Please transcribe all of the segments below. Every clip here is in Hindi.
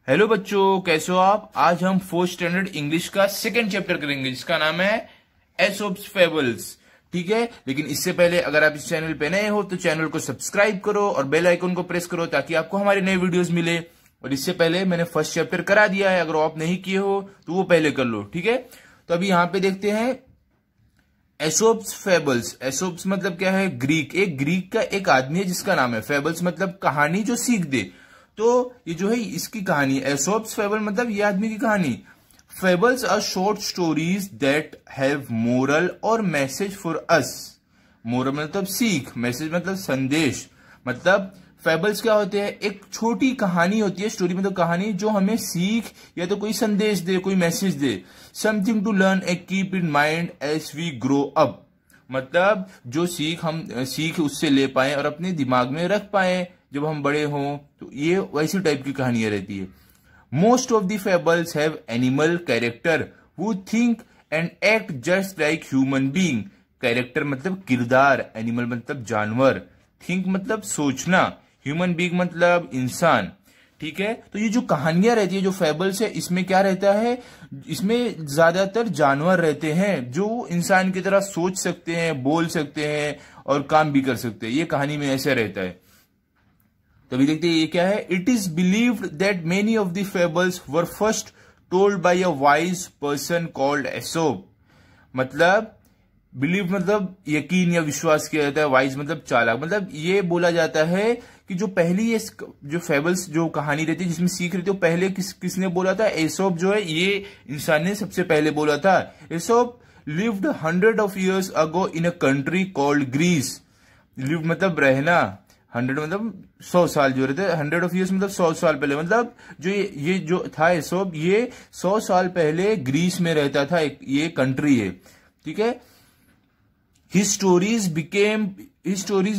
हेलो बच्चों, कैसे हो आप। आज हम फोर्थ स्टैंडर्ड इंग्लिश का सेकंड चैप्टर करेंगे जिसका नाम है एसोप्स फेबल्स। ठीक है, लेकिन इससे पहले अगर आप इस चैनल पे नए हो तो चैनल को सब्सक्राइब करो और बेल आइकन को प्रेस करो ताकि आपको हमारे नए वीडियोस मिले। और इससे पहले मैंने फर्स्ट चैप्टर करा दिया है, अगर आप नहीं किए हो तो वो पहले कर लो। ठीक है, तो अभी यहां पे देखते हैं एसोप्स फेबल्स। एसोप्स मतलब क्या है? ग्रीक का एक आदमी है जिसका नाम है। फेबल्स मतलब कहानी जो सीख दे। तो ये जो है इसकी कहानी। एसोप्स फेबल मतलब ये आदमी की कहानी। Fables are short stories that have moral और मैसेज फॉर अस। मोरल मतलब सीख, मैसेज मतलब संदेश। मतलब फेबल्स क्या होते हैं? एक छोटी कहानी होती है। स्टोरी मतलब कहानी जो हमें सीख या तो कोई संदेश दे, कोई मैसेज दे। Something to learn and keep in mind as we grow up. मतलब जो हम सीख उससे ले पाए और अपने दिमाग में रख पाए जब हम बड़े हों। तो ये वैसी टाइप की कहानियां रहती है। Most of the fables have animal character who think and act just like human being. Character मतलब किरदार, एनिमल मतलब जानवर, थिंक मतलब सोचना, ह्यूमन बीइंग मतलब इंसान। ठीक है, तो ये जो कहानियां रहती है, जो फेबल्स है, इसमें क्या रहता है? इसमें ज्यादातर जानवर रहते हैं जो इंसान की तरह सोच सकते हैं, बोल सकते हैं और काम भी कर सकते हैं। ये कहानी में ऐसा रहता है। तभी देखते हैं ये क्या है। It is believed that many of the fables were first told by a wise person called Aesop. मतलब बिलीव मतलब यकीन या विश्वास किया जाता है, वाइज मतलब चालाक। मतलब ये बोला जाता है कि जो पहली ये जो फेबल्स जो कहानी रहती है जिसमें सीख रहती है, पहले किसने बोला था? एसोप जो है ये इंसान ने सबसे पहले बोला था। Aesop lived 100 of years ago in a country called Greece. Live मतलब रहना, 100 मतलब 100 साल जो रहते हैं। 100 of years मतलब 100 साल पहले। मतलब जो ये जो था एसोप, ये 100 साल पहले ग्रीस में रहता था। ये कंट्री है। ठीक है, His stories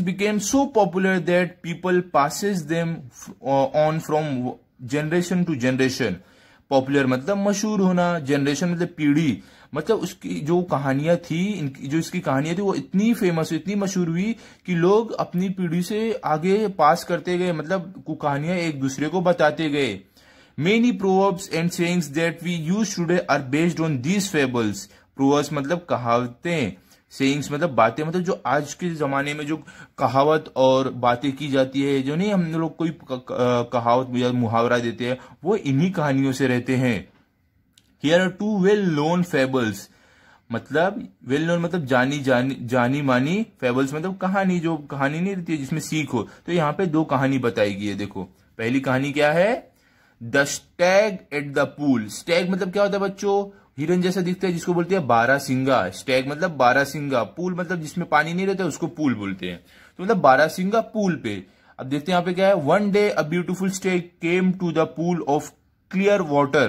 became so popular that people passes them on from generation to generation. Popular मतलब मशहूर होना, जनरेशन मतलब पीढ़ी। मतलब उसकी जो कहानियां थी, जो इसकी कहानियां थी, वो इतनी फेमस, इतनी मशहूर हुई कि लोग अपनी पीढ़ी से आगे पास करते गए। मतलब कहानियां एक दूसरे को बताते गए। Many proverbs and sayings that we use today are based on these fables. Proverbs मतलब कहावतें, सेइंग्स मतलब बातें। मतलब जो आज के जमाने में जो कहावत और बातें की जाती है, जो नहीं हम लोग कोई कहावत या मुहावरा देते हैं, वो इन्हीं कहानियों से रहते हैं। Here are two well known fables. मतलब वेल नोन मतलब जानी मानी। फेबल्स मतलब कहानी, जो कहानी नहीं रहती है जिसमें सीख हो। तो यहाँ पे दो कहानी बताई गई है। देखो पहली कहानी क्या है? The Stag at the pool. Stag मतलब क्या होता है बच्चों? हिरन जैसा दिखता है जिसको बोलते हैं बारहसिंगा। स्टैग मतलब बारहसिंगा। पूल मतलब जिसमें पानी नहीं रहता उसको पूल बोलते हैं। तो मतलब बारहसिंगा पूल पे। अब देखते हैं यहाँ पे क्या है। One day a beautiful stag came to the pool of clear water.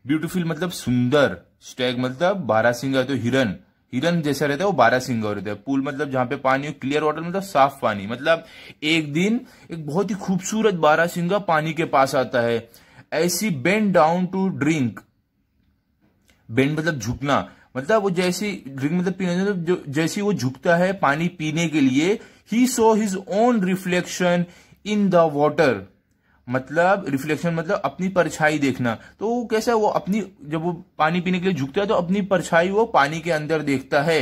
Beautiful मतलब सुंदर, स्टैग मतलब बारहसिंगा। तो हिरन जैसा रहता है वो बारहसिंगा रहता है। पूल मतलब जहां पे पानी हो, क्लियर वाटर मतलब साफ पानी। मतलब एक दिन एक बहुत ही खूबसूरत बारहसिंगा पानी के पास आता है। ऐसी bend down to drink. Bend मतलब झुकना। मतलब वो जैसी ड्रिंक मतलब पीने, जो जैसी वो झुकता है पानी पीने के लिए। He saw his own reflection in the water. मतलब रिफ्लेक्शन मतलब अपनी परछाई देखना। तो वो कैसा, वो अपनी जब वो पानी पीने के लिए झुकता है तो अपनी परछाई वो पानी के अंदर देखता है।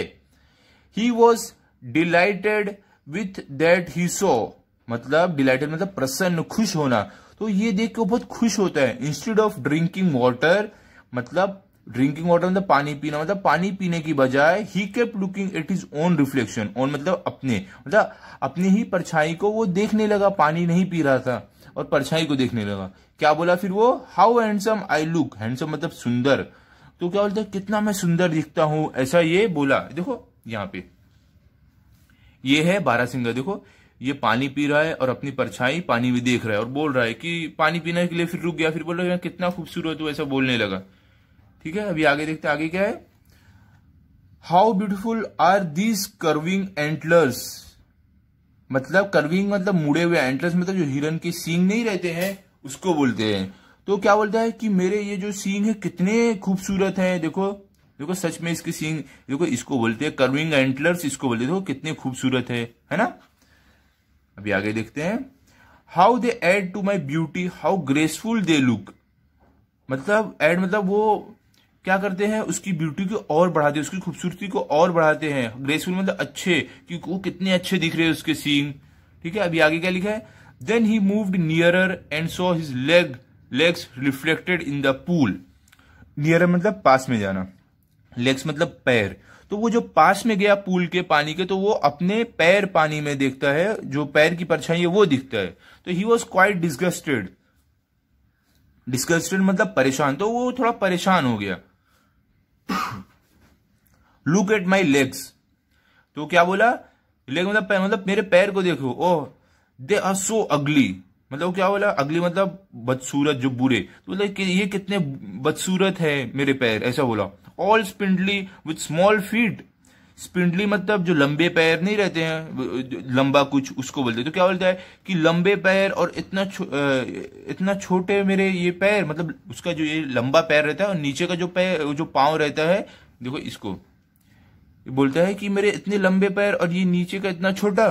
He was delighted with that he saw. मतलब डिलाइटेड मतलब प्रसन्न, खुश होना। तो ये देख के वो बहुत खुश होता है। इंस्टेड ऑफ ड्रिंकिंग वाटर मतलब ड्रिंकिंग वाटर मतलब पानी पीना, मतलब पानी पीने की बजाय he kept looking at his own reflection. Own मतलब अपने, मतलब अपनी ही परछाई को वो देखने लगा। पानी नहीं पी रहा था और परछाई को देखने लगा। क्या बोला फिर वो? How handsome I look. Handsome मतलब सुंदर। तो क्या बोलते हैं? कितना मैं सुंदर दिखता हूं, ऐसा ये बोला। देखो यहां पे ये है बारहसिंगा। देखो ये पानी पी रहा है और अपनी परछाई पानी में देख रहा है और बोल रहा है कि पानी पीने के लिए फिर रुक गया। फिर बोल रहा है कितना खूबसूरत हो, ऐसा बोलने लगा। ठीक है, अभी आगे देखते हैं। आगे क्या है? How beautiful are these curving antlers. मतलब कर्विंग मतलब मुड़े हुए, एंटलर्स मतलब जो हिरन के सींग नहीं रहते हैं उसको बोलते हैं। तो क्या बोलता है कि मेरे ये जो सींग है कितने खूबसूरत हैं। देखो देखो सच में इसके सींग, देखो इसको बोलते हैं कर्विंग एंटलर्स, इसको बोलते हैं। देखो कितने खूबसूरत है ना। अभी आगे देखते हैं। How they add to my beauty, how graceful they look. मतलब ऐड मतलब वो क्या करते हैं, उसकी ब्यूटी को और बढ़ाते हैं, उसकी खूबसूरती को और बढ़ाते हैं। ग्रेसफुल मतलब अच्छे, क्योंकि वो कितने अच्छे दिख रहे हैं उसके सींग। ठीक है, अभी आगे क्या लिखा है, then he moved nearer and saw his legs reflected in the pool. Nearer मतलब पास में जाना, लेग्स मतलब पैर। तो वो जो पास में गया पूल के पानी के, तो वो अपने पैर पानी में देखता है, जो पैर की परछाई है वो दिखता है। तो he was quite disgusted. Disgusted मतलब परेशान, तो वो थोड़ा परेशान हो गया। लुक एट माई लेग्स, तो क्या बोला, लेग मतलब पैर, मतलब मेरे पैर को देखो। ओह दे आर सो अगली, मतलब क्या बोला, अगली मतलब बदसूरत, जो बुरे। तो मतलब कि ये कितने बदसूरत है मेरे पैर, ऐसा बोला। ऑल स्पिंडली विथ स्मॉल फीट, स्पिंडली मतलब जो लंबे पैर नहीं रहते हैं, लंबा कुछ, उसको बोलते हैं। तो क्या बोलता है कि लंबे पैर और इतना छोटे मेरे ये पैर, मतलब उसका जो ये लंबा पैर रहता है और नीचे का जो पैर, जो पांव रहता है, देखो इसको बोलता है कि मेरे इतने लंबे पैर और ये नीचे का इतना छोटा।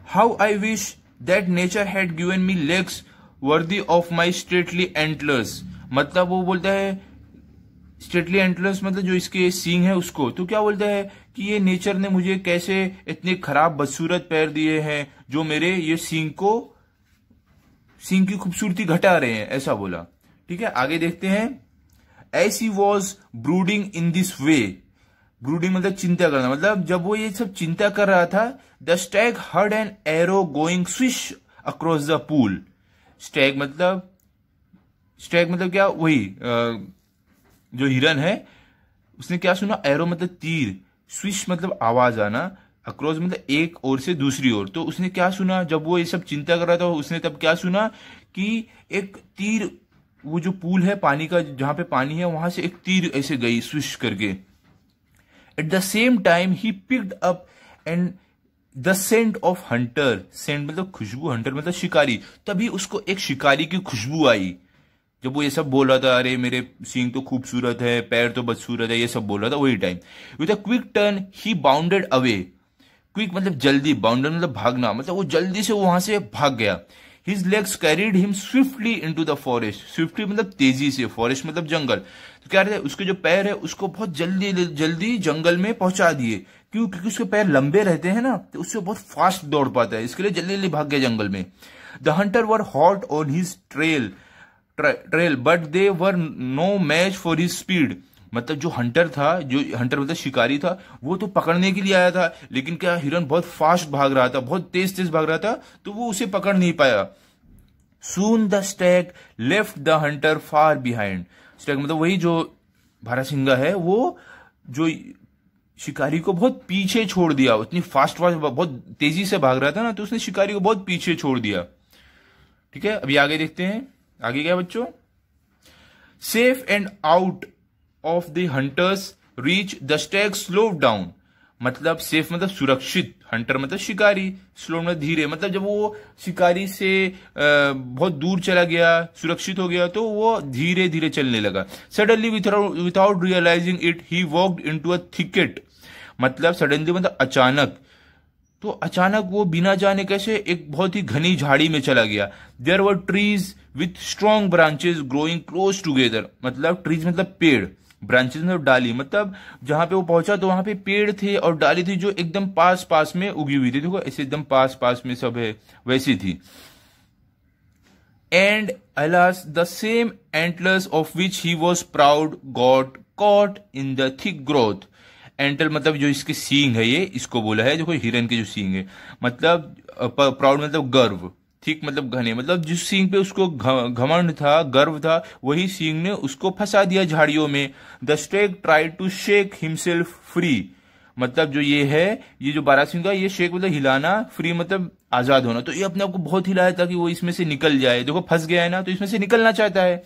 How I wish that nature had given me legs worthy of my straightly antlers, मतलब वो बोलता है स्ट्रेटली एंटलर्स मतलब जो इसके सींग है उसको। तो क्या बोलता है कि ये नेचर ने मुझे कैसे इतने खराब बदसूरत पैर दिए हैं, जो मेरे ये सींग की खूबसूरती घटा रहे हैं, ऐसा बोला। ठीक है, आगे देखते हैं। As he was brooding in this way, brooding मतलब चिंता करना, मतलब जब वो ये सब चिंता कर रहा था, the Stag heard an arrow going swish across the pool. Stag मतलब क्या, वही जो हिरन है, उसने क्या सुना, एरो मतलब तीर, स्विश मतलब आवाज आना, अक्रॉस मतलब एक ओर से दूसरी ओर। तो उसने क्या सुना, जब वो ये सब चिंता कर रहा था, उसने तब क्या सुना कि एक तीर, वो जो पूल है पानी का, जहां पे पानी है, वहां से एक तीर ऐसे गई स्विश करके। At the same time he picked up and the scent of hunter, scent मतलब खुशबू, हंटर मतलब शिकारी। तभी उसको एक शिकारी की खुशबू आई, जब वो ये सब बोल रहा था, अरे मेरे सींग तो खूबसूरत है, पैर तो बदसूरत है, ये सब बोल रहा था, वही time. With a quick turn he bounded away, quick मतलब जल्दी, बाउंडेड मतलब भागना, मतलब वो जल्दी से वहां से भाग गया। His legs carried him swiftly into the forest, swiftly मतलब तेजी से, फॉरेस्ट मतलब जंगल। तो क्या रहता है, उसके जो पैर है उसको बहुत जल्दी जंगल में पहुंचा दिए। क्यों, क्योंकि उसके पैर लंबे रहते हैं ना, तो उससे बहुत फास्ट दौड़ पाता है, इसके लिए जल्दी जल्दी भाग गया जंगल में। The hunter were hot on his trail but they were no match for his speed, मतलब जो हंटर मतलब शिकारी था, वो तो पकड़ने के लिए आया था, लेकिन क्या हिरन बहुत फास्ट भाग रहा था, बहुत तेज भाग रहा था, तो वो उसे पकड़ नहीं पाया। Soon the Stag left the Hunter far behind, Stag मतलब वही जो बारहसिंगा है, वो जो शिकारी को बहुत पीछे छोड़ दिया, उतनी फास्ट बहुत तेजी से भाग रहा था ना, तो उसने शिकारी को बहुत पीछे छोड़ दिया। ठीक है, अभी आगे देखते हैं, आगे क्या बच्चों। Safe and out of the hunters reach the Stag slow down, मतलब सेफ मतलब सुरक्षित, हंटर मतलब शिकारी, स्लो मतलब धीरे, मतलब जब वो शिकारी से बहुत दूर चला गया, सुरक्षित हो गया, तो वो धीरे धीरे चलने लगा। Suddenly without realising it he walked into a thicket, मतलब सडनली मतलब अचानक, तो अचानक वो बिना जाने कैसे एक बहुत ही घनी झाड़ी में चला गया। There were trees with strong branches growing close together, मतलब ट्रीज मतलब पेड़, ब्रांचेस मतलब डाली, मतलब जहां पे वो पहुंचा तो वहां पे पेड़ थे और डाली थी जो एकदम पास पास में उगी हुई थी, देखो ऐसे एकदम पास पास में सब है, वैसी थी। And alas the same antlers of which he was proud got caught in the thick growth, antler मतलब जो इसके सींग है, ये इसको बोला है, देखो हिरन के जो सींग है, मतलब प्राउड मतलब गर्व, ठीक मतलब घने, मतलब जिस सींग पे उसको घमंड था, गर्व था, वही सींग ने उसको फंसा दिया झाड़ियों में। The stag tried to shake himself free, मतलब जो ये है, ये जो बारहसिंगा, ये शेक मतलब हिलाना, फ्री मतलब आजाद होना, तो ये अपने आप को बहुत हिलाया ताकि वो इसमें से निकल जाए, देखो फंस गया है ना, तो इसमें से निकलना चाहता है।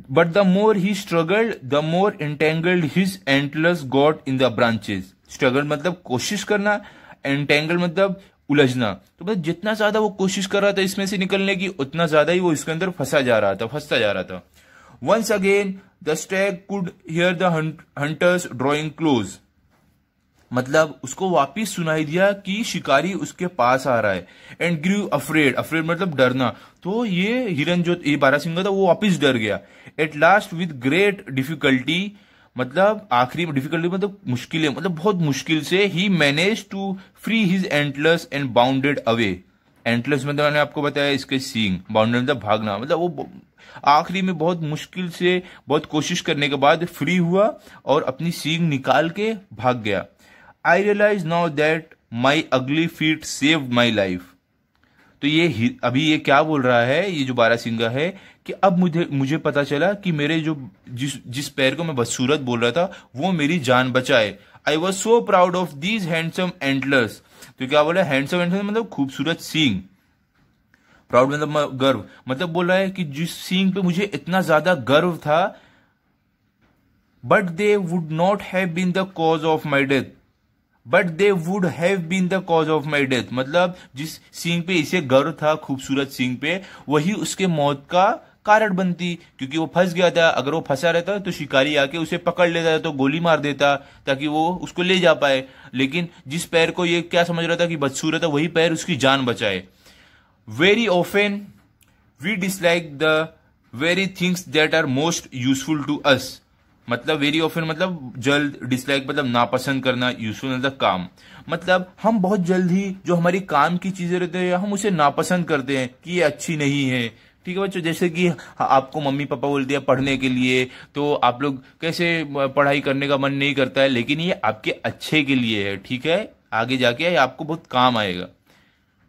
But the more he struggled, the more entangled his antlers got in the branches. Struggle मतलब कोशिश करना, entangle मतलब उलझना, तो मतलब जितना ज्यादा वो कोशिश कर रहा था इसमें से निकलने की, उतना ज्यादा ही वो इसके अंदर फंसता जा रहा था। Once again, the stag could hear the hunters drawing close. मतलब उसको वापिस सुनाई दिया कि शिकारी उसके पास आ रहा है। एंड ग्रू अफ्रेड, अफ्रेड मतलब डरना। तो ये हिरन जो ये बारहसिंगा था वो वापिस डर गया। At last with great difficulty, मतलब आखिरी में डिफिकल्टी मतलब मुश्किल है, मतलब बहुत मुश्किल से he manage to free his antlers and bounded away. Antlers मतलब मैंने आपको बताया इसके सींग, बाउंडेड मतलब भागना, मतलब वो आखिरी में बहुत मुश्किल से बहुत कोशिश करने के बाद फ्री हुआ और अपनी सींग निकाल के भाग गया। आई रियलाइज नाउ दैट माई अगली फीट सेव्ड माई लाइफ। तो ये अभी ये क्या बोल रहा है, ये जो बारहसिंगा है, कि अब मुझे पता चला कि मेरे जो जिस पैर को मैं बदसूरत बोल रहा था वो मेरी जान बचाए। I was so proud of these handsome antlers. तो क्या बोला, हैंडसम एंटलर्स मतलब खूबसूरत सींग, प्राउड मतलब गर्व, मतलब बोल रहा है कि जिस सींग पे मुझे इतना ज्यादा गर्व था, but they would not have been the cause of my death, but they would have been the cause of my death, मतलब जिस सींग पे इसे गर्व था, खूबसूरत सींग पे, वही उसके मौत का कारण बनती, क्योंकि वो फंस गया था। अगर वो फंसा रहता तो शिकारी आके उसे पकड़ लेता, तो गोली मार देता ताकि वो उसको ले जा पाए। लेकिन जिस पैर को ये क्या समझ रहा था कि बदसूरत है, वही पैर उसकी जान बचाए। Very often we dislike the very things that are most useful to us, मतलब वेरी ऑफन मतलब जल्द, डिसलाइक मतलब नापसंद करना, यूजफुल मतलब काम। मतलब हम बहुत जल्द ही जो हमारी काम की चीजें रहते हैं हम उसे नापसंद करते हैं कि ये अच्छी नहीं है। ठीक है बच्चों, जैसे कि आपको मम्मी पापा बोल दिया पढ़ने के लिए, तो आप लोग कैसे पढ़ाई करने का मन नहीं करता है, लेकिन ये आपके अच्छे के लिए है। ठीक है, आगे जाके ये आपको बहुत काम आएगा।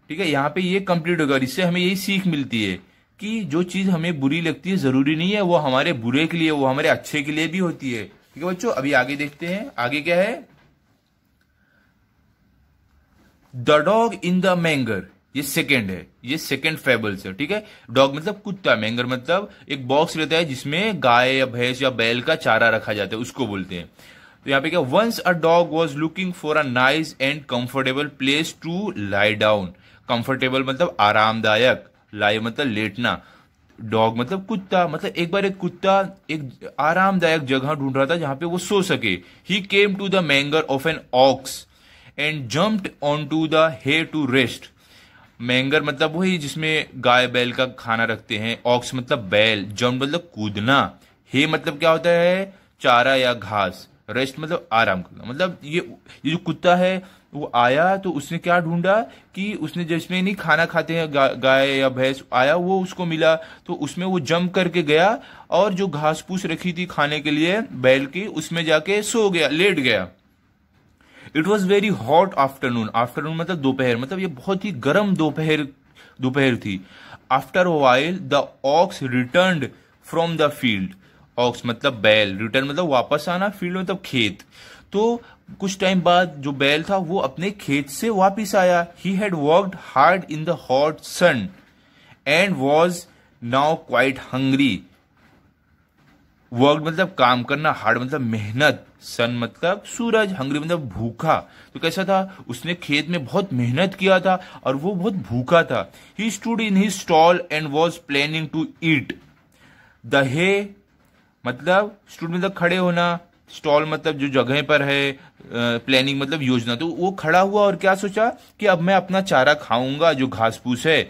ठीक है, यहाँ पे ये कंप्लीट होगा। इससे हमें यही सीख मिलती है कि जो चीज हमें बुरी लगती है जरूरी नहीं है वो हमारे बुरे के लिए, वो हमारे अच्छे के लिए भी होती है। ठीक है बच्चों, अभी आगे देखते हैं, आगे क्या है। द डॉग इन द मैंगर, ये सेकंड है, ये सेकंड फेबल्स है। ठीक है, डॉग मतलब कुत्ता, मैंगर मतलब एक बॉक्स रहता है जिसमें गाय या भैंस या बैल का चारा रखा जाता है, उसको बोलते हैं। तो यहाँ पे क्या, once a dog was looking for a nice and comfortable place to lie down. Comfortable मतलब आरामदायक, लाई मतलब लेटना, डॉग मतलब कुत्ता, मतलब एक बार एक कुत्ता एक आरामदायक जगह ढूंढ रहा था जहां पे वो सो सके। He came to the manger of an ox and jumped on to the hay to rest. Manger मतलब वही जिसमें गाय बैल का खाना रखते हैं, ऑक्स मतलब बैल, जम्प मतलब कूदना, हे मतलब क्या होता है, चारा या घास, रेस्ट मतलब आराम करना। मतलब ये जो कुत्ता है वो आया तो उसने क्या ढूंढा कि उसने जिसमें नहीं खाना खाते हैं गाय या भैंस, आया वो उसको मिला तो उसमें वो जंप करके गया और जो घास फूस रखी थी खाने के लिए बैल की उसमें जाके सो गया, लेट गया। It was very hot afternoon, afternoon मतलब दोपहर, मतलब ये बहुत ही गर्म दोपहर थी। After while the ox returned from the field, ox मतलब बैल, रिटर्न मतलब वापस आना, फील्ड मतलब खेत। तो कुछ टाइम बाद जो बैल था वो अपने खेत से वापिस आया। He had worked hard in the hot sun and was now quite hungry. Work मतलब काम करना, हार्ड मतलब मेहनत, सन मतलब सूरज, हंग्री मतलब भूखा। तो कैसा था, उसने खेत में बहुत मेहनत किया था और वो बहुत भूखा था। He stood in his stall and was planning to eat the hay, मतलब स्टूड मतलब खड़े होना, स्टॉल मतलब जो जगह पर है, प्लानिंग मतलब योजना। तो वो खड़ा हुआ और क्या सोचा कि अब मैं अपना चारा खाऊंगा जो घास फूस है।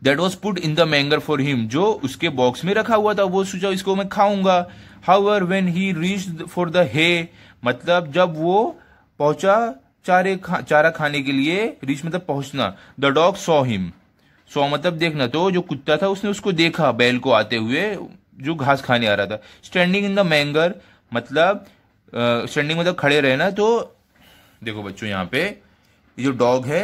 That was put in the manger for him, जो उसके बॉक्स में रखा हुआ था वो सोचा इसको मैं खाऊंगा। However when he reached for the hay, मतलब जब वो पहुंचा चारा खाने के लिए, रीच मतलब पहुंचना। The dog saw him, saw मतलब देखना, तो जो कुत्ता था उसने उसको देखा बैल को आते हुए जो घास खाने आ रहा था। स्टैंडिंग इन द मैंगर मतलब स्टैंडिंग मतलब खड़े रहना। तो देखो बच्चों यहाँ पे ये जो डॉग है,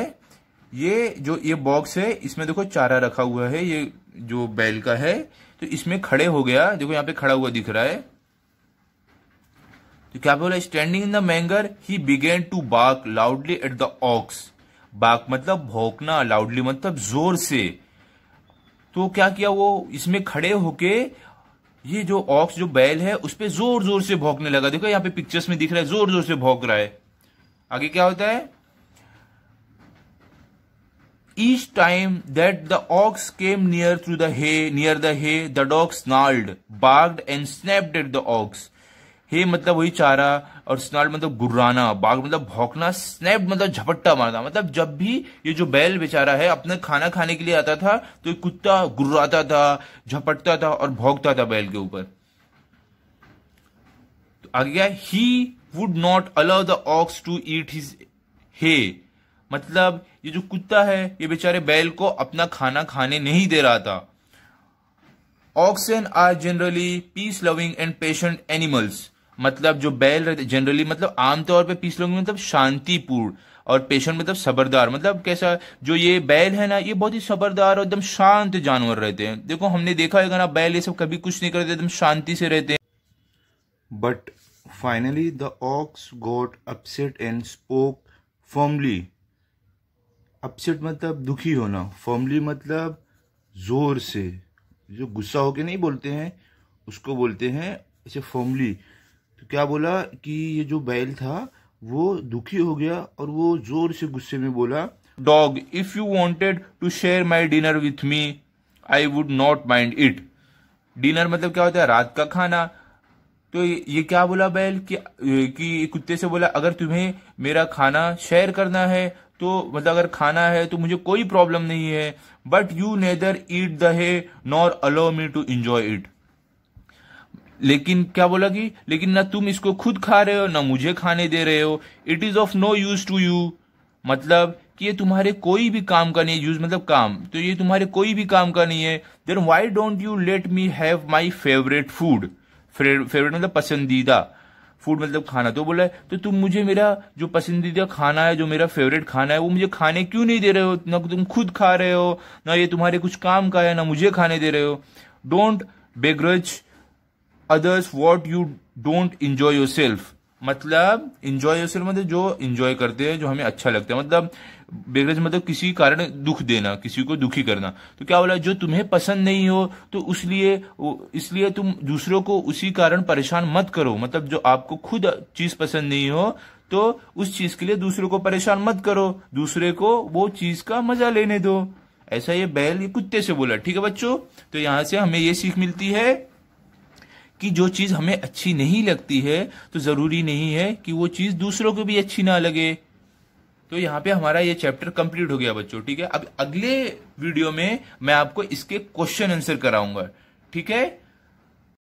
ये बॉक्स है, इसमें देखो चारा रखा हुआ है, ये जो बैल का है, तो इसमें खड़े हो गया, देखो यहाँ पे खड़ा हुआ दिख रहा है। तो क्या बोला, standing in the manger he began to bark loudly at the ox. Bark मतलब भौंकना, लाउडली मतलब जोर से। तो क्या किया, वो इसमें खड़े होके ये जो ऑक्स जो बैल है उस पे जोर जोर से भौंकने लगा। देखो यहाँ पे पिक्चर्स में दिख रहा है, जोर जोर से भौंक रहा है। आगे क्या होता है, each time that the ox came near the hay, the dog snarled, barked and snapped at the ox. Hay मतलब वही चारा, और स्नार्ट मतलब गुर्राना, बाग मतलब भौंकना, स्नैप मतलब झपट्टा मारना। मतलब जब भी ये जो बैल बेचारा है अपना खाना खाने के लिए आता था तो एक कुत्ता गुर्राता था, झपटता था और भौंकता था बैल के ऊपर। तो आगे क्या, he would not allow the ox to eat his hay. मतलब ये जो कुत्ता है ये बेचारे बैल को अपना खाना खाने नहीं दे रहा था। Oxen are generally peace loving and patient animals. मतलब जो बैल रहते जनरली मतलब आमतौर पे पीस लविंग मतलब शांतिपूर्ण, और पेशेंट मतलब सबरदार। मतलब कैसा, जो ये बैल है ना ये बहुत ही सबरदार और एकदम शांत जानवर रहते हैं। देखो हमने देखा है ना, बैल ये सब कभी कुछ नहीं करते, एकदम शांति से रहते हैं। But finally the ox got upset and spoke firmly. Upset मतलब दुखी होना, फर्मली मतलब जोर से, जो गुस्सा होके नहीं बोलते हैं उसको बोलते हैं ऐसे फर्मली। तो क्या बोला कि ये जो बैल था वो दुखी हो गया और वो जोर से गुस्से में बोला, dog if you wanted to share my dinner with me I would not mind it. Dinner मतलब क्या होता है, रात का खाना। तो ये क्या बोला बैल कि कुत्ते से बोला अगर तुम्हें मेरा खाना शेयर करना है तो मतलब अगर खाना है तो मुझे कोई प्रॉब्लम नहीं है, but you neither eat the hay nor allow me to enjoy it. लेकिन क्या बोला कि लेकिन ना तुम इसको खुद खा रहे हो ना मुझे खाने दे रहे हो। It is of no use to you. मतलब कि ये तुम्हारे कोई भी काम का नहीं है, यूज मतलब काम, तो ये तुम्हारे कोई भी काम का नहीं है। Then why don't you let me have my favourite food. Favourite मतलब पसंदीदा, फूड मतलब खाना। तो बोला तो तुम मुझे मेरा जो पसंदीदा खाना है, जो मेरा फेवरेट खाना है, वो मुझे खाने क्यों नहीं दे रहे हो? ना तुम खुद खा रहे हो, ना ये तुम्हारे कुछ काम का है, ना मुझे खाने दे रहे हो। Don't begrudge others what you don't enjoy yourself. मतलब इंजॉय योर सेल्फ मतलब जो इंजॉय करते हैं, जो हमें अच्छा लगता है। मतलब बेग्रज मतलब किसी कारण दुख देना, किसी को दुखी करना। तो क्या बोला, जो तुम्हें पसंद नहीं हो तो इसलिए तुम दूसरों को उसी कारण परेशान मत करो। मतलब जो आपको खुद चीज पसंद नहीं हो तो उस चीज के लिए दूसरों को परेशान मत करो, दूसरे को वो चीज का मजा लेने दो। ऐसा ये बैल ये कुत्ते से बोला। ठीक है बच्चों, तो यहां से हमें ये सीख मिलती है कि जो चीज हमें अच्छी नहीं लगती है तो जरूरी नहीं है कि वो चीज दूसरों को भी अच्छी ना लगे। तो यहाँ पे हमारा ये चैप्टर कंप्लीट हो गया बच्चों। ठीक है, अब अगले वीडियो में मैं आपको इसके क्वेश्चन आंसर कराऊंगा। ठीक है।